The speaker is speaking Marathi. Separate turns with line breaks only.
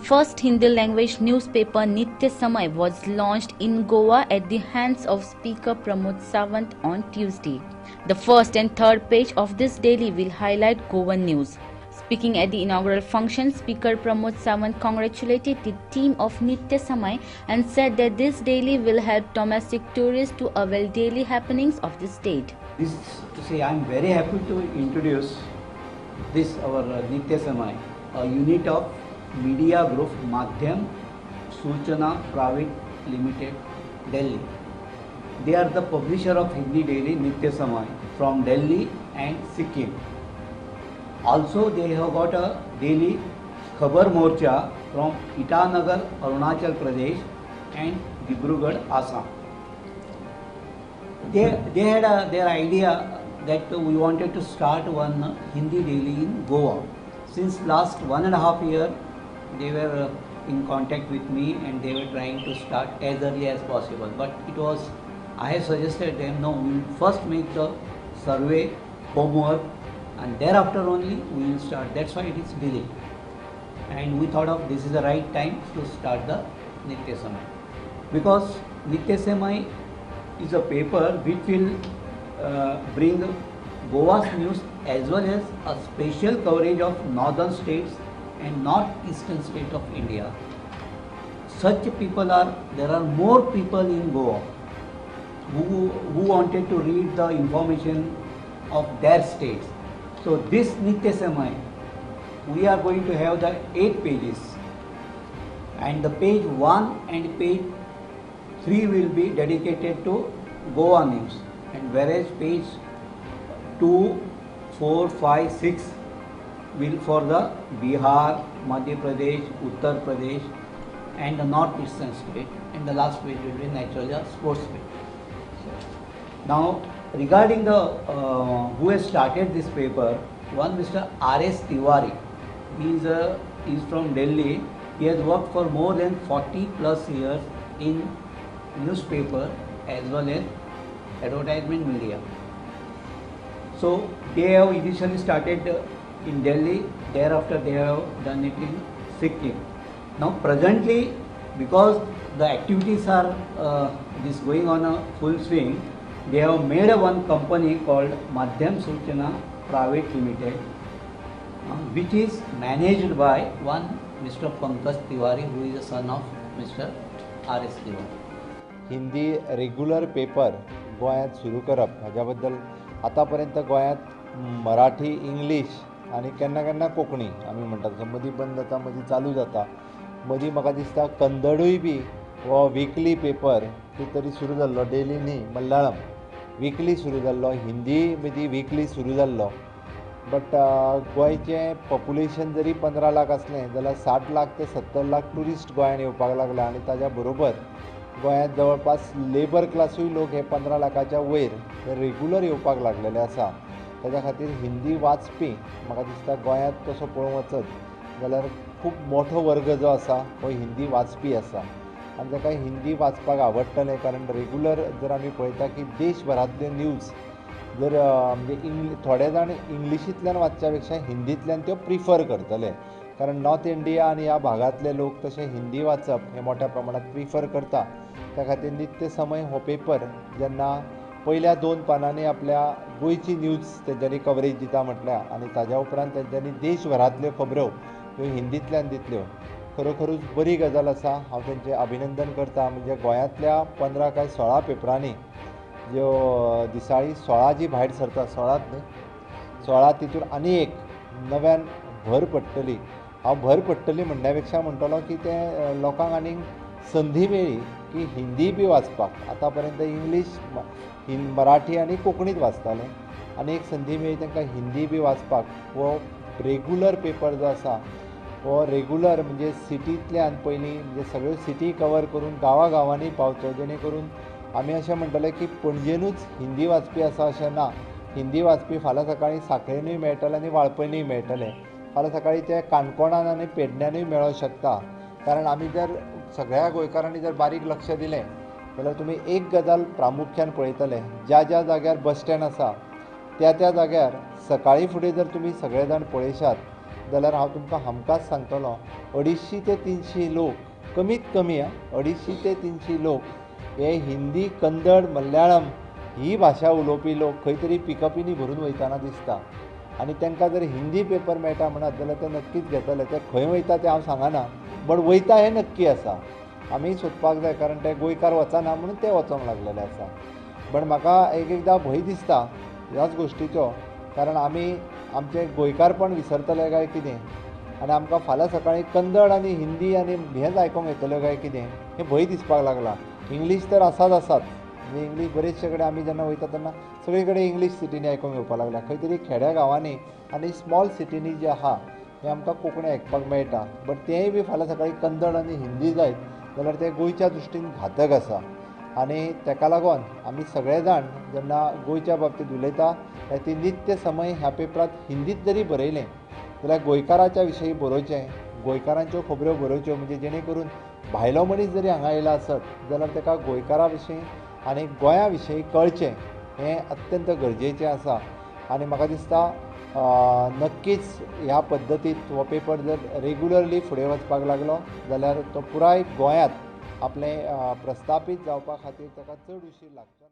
first Hindi language newspaper Nitya Samay was launched in Goa at the hands of Speaker Pramod Sawant on Tuesday. The first and third page of this daily will highlight Goan news. Speaking at the inaugural function, Speaker Pramod Sawant congratulated the team of Nitya Samay and said that this daily will help domestic tourists to avail daily happenings of the state.
I am very happy to introduce this our Nitya Samay, a unit of Media Group Madhyam Suchana Private Limited, Delhi. They are the publisher of Hindi daily Nitya Samay from Delhi and Sikkim. Also, they have got a daily Khabar Morcha from Itanagar, Arunachal Pradesh and Dibrugarh, Assam. They had their idea that we wanted to start one Hindi daily in Goa. Since last 1.5 years, they were in contact with me and they were trying to start as early as possible. But I have suggested them, no, we will first make the survey, homework, and thereafter only we will start. That's why it is delayed. And we thought of this is the right time to start the Nitya Samay. Because Nitya Samay is a paper which will bring Goa's news as well as a special coverage of northern states and northeastern states of India. There are more people in Goa who wanted to read the information of their states. So this Nitya Samay, we are going to have the 8 pages, and the page 1 and page 3 will be dedicated to Goa news, and whereas page 2, 4, 5, 6 will for the Bihar, Madhya Pradesh, Uttar Pradesh and the northeastern state, and the last page will be naturally a sports page. Now regarding the who has started this paper, one Mr. R.S. Tiwari, he is from Delhi. He has worked for more than 40 plus years in newspaper as well as advertisement media. So they have initially started in Delhi, thereafter they have done it in Sikkim. Now presently, because the activities are going on a full swing, they have made one company called Madhyam Suchana Private Limited, which is managed by one Mr. Pankaj Tiwari, who is the son of Mr. R.S. Tiwari.
Hindi regular paper गोंयांत सुरू करप हाज्या बद्दल आतापर्यंत गोंयांत मराठी, इंग्लीश आनी केन्ना केन्ना कोंकणी आमी म्हणटात तसो मदीं बंद जाता, मदीं चालू जाता. मदीं म्हाका दिसता कन्नडूय बी हो वीकली पेपर कितें तरी सुरू जाल्लो, डेली न्ही, मल्याळम वीकली सुरू जाल्लो, हिंदी मदीं वीकली सुरू जाल्लो. बट गोंयचें पॉप्युलेशन जरी 15 लाख असलें जाल्यार 60 लाख ते 70 लाख ट्युरिस्ट गोंयांत येवपाक लागला, आनी ताज्या बरोबर गोंयांत जवळपास लेबर क्लासूय लोक हे 15 लाखाच्या वयर रेग्युलर येवपाक लागलेले आसा. ताज्या खातीर हिंदी वाचपी म्हाका दिसता गोंयांत तसो पळोवंक वचत जाल्यार खूब मोठो वर्ग जो आसा हो हिंदी वाचपी आसा, आनी ताका हिंदी वाचपाक आवडटलें. कारण रेग्युलर जर आमी पळयता की देशभरांतल्यो न्यूज जर म्हणजे थोडे जाण इंग्लिशींतल्यान वाचच्या पेक्षा हिंदींतल्यान त्यो प्रिफर करतले. कारण नॉर्थ इंडिया आनी ह्या भागांतले लोक तशे हिंदी वाचप हे मोठ्या प्रमाणांत प्रिफर करता. त्या खातीर नित्य समय हो पेपर जेन्ना पयल्या 2 पानांनी आपल्या गोंयची न्यूज तेंच्यांनी कवरेज दिता म्हटल्या, आनी ताज्या उपरांत तेंच्यांनी देशभरांतल्यो खबरो ह्यो हिंदींतल्यान दितल्यो. खरोखरूच बरी गजाल आसा. हांव तेंचें अभिनंदन करता. म्हणजे गोंयांतल्या 15 काय 16 पेपरांनी ज्यो दिसाळी 16 जी भायर सरता, 16च न्ही, 16 तितून आनी एक नव्यान भर पडटली. हांव भर पडटली म्हणण्या पेक्षा म्हणटलो की ते लोकांक आनीक संदी मेळ्ळी की हिंदी बी वाचपाक. आतां पर्यंत इंग्लीश, मराठी आनी कोंकणीत वाचताले, आनी एक संदी मेळ्ळी तांकां हिंदी बी वाचपाक. हो रेग्युलर पेपर जो आसा हो रेग्युलर म्हणजे सिटींतल्यान पयलीं म्हणजे सगळ्यो सिटी कवर करून गांवांनी पावचो, जेणे करून आमी अशें म्हणटले की पणजेनूच हिंदी वाचपी आसा अशें ना. हिंदी वाचपी फाल्यां सकाळीं सांखळेनूय मेळटले आनी वाळपयनूय मेळटले. फाल्यां सकाळीं ते काणकोणान आनी पेडण्यांनूय मेळोंक शकता. कारण आमी जर सगळ्या गोंयकारांनी जर बारीक लक्ष दिलें जाल्यार तुमी एक गजाल प्रामुख्यान पळयतले, ज्या जाग्यार बस स्टँड आसा त्या जाग्यार सकाळी फुडें जर तुमी सगळे जाण पळयशात जाल्यार हांव तुमकां हमखास सांगतलो 250 ते 300 लोक कमीत कमी 250 ते 300 लोक हे हिंदी कन्नड मल्याळम ही भाशा उलोवपी लोक खंय तरी पिकअपींनी भरून वयताना दिसता आनी तांकां जर हिंदी पेपर मेळटा म्हणत जाल्यार ते नक्कीच घेतले ते खंय वयता तें हांव सांगना बट वयता हें नक्की आसा आमी सोदपाक जाय कारण ते गोंयकार वचना म्हणून ते वचोंक लागलेले आसा बट म्हाका एकदां भंय दिसता ह्याच गोश्टीचो कारण आमी आमचें गोंयकारपण विसरतले काय कितें आनी आमकां फाल्यां सकाळीं कन्नड आनी हिंदी आनी हेंच आयकोंक येतलें काय कितें हें भंय दिसपाक लागला इंग्लीश तर आसात म्हणजे इंग्लीश बरेचशे कडेन आमी जेन्ना वयता तेन्ना सगळे कडेन इंग्लीश सिटींनी आयकोंक येवपाक लागल्या खंय तरी खेड्या गांवांनी आनी स्मॉल सिटींनी जे आहा हें आमकां कोंकणी आयकपाक मेळटा बट तेंय बी फाल्यां सकाळीं कन्नड आनी हिंदी जायत जाल्यार तें गोंयच्या दृश्टीन घातक आसा आनी तेका लागून आमी सगळे जाण जेन्ना गोंयच्या बाबतींत उलयता ती नित्य समय ह्या पेपरांत हिंदीत जरी बरयलें जाल्यार गोंयकाराच्या विशयी बरोवचें गोंयकारांच्यो खबऱ्यो बरोवच्यो म्हणजे जेणे करून भायलो मनीस जरी हांगा येयला आसत जाल्यार ताका गोंयकारा विशीं आनी गोंया विशीं कळचें हें अत्यंत गरजेचें आसा आनी म्हाका दिसता नक्कीच ह्या पद्दतीत हो पेपर जर रेगुलरली फुडें वचपाक लागलो जाल्यार तो पुराय गोंयांत आपलें प्रस्थापीत जावपा खातीर ताका चड उशीर लागचो